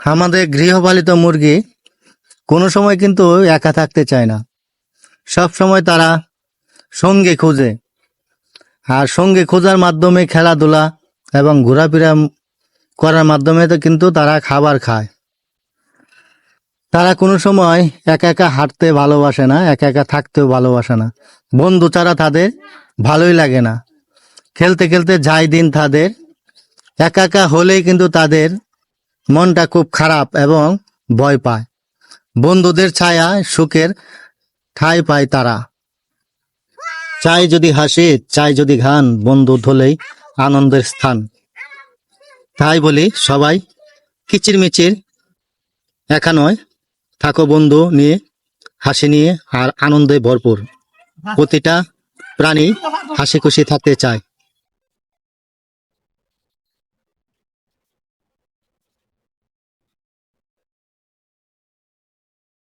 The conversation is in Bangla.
আমাদের গৃহপালিত মুরগি কোনো সময় কিন্তু একা থাকতে চায় না। সব সময় তারা সঙ্গে খোঁজে, আর সঙ্গে খোঁজার মাধ্যমে খেলাধুলা এবং ঘোরাফেরা করার মাধ্যমে তো কিন্তু তারা খাবার খায়। তারা কোনো সময় একা একা হাঁটতে ভালোবাসে না, একা একা থাকতেও ভালোবাসে না। বন্ধু ছাড়া তাদের ভালোই লাগে না। খেলতে খেলতে যায় দিন তাদের। একা একা হলেই কিন্তু তাদের মনটা খুব খারাপ এবং ভয় পায়। বন্ধুদের ছায়া সুখের ঠাঁই পায় তারা। চাই যদি হাসি, চাই যদি গান, বন্ধু হলেই আনন্দের স্থান। তাই বলি সবাই কিচিরমিচির একা নয়, থাকো বন্ধু নিয়ে, হাসি নিয়ে আর আনন্দে ভরপুর। প্রতিটা প্রাণী হাসি খুশি থাকতে চায়।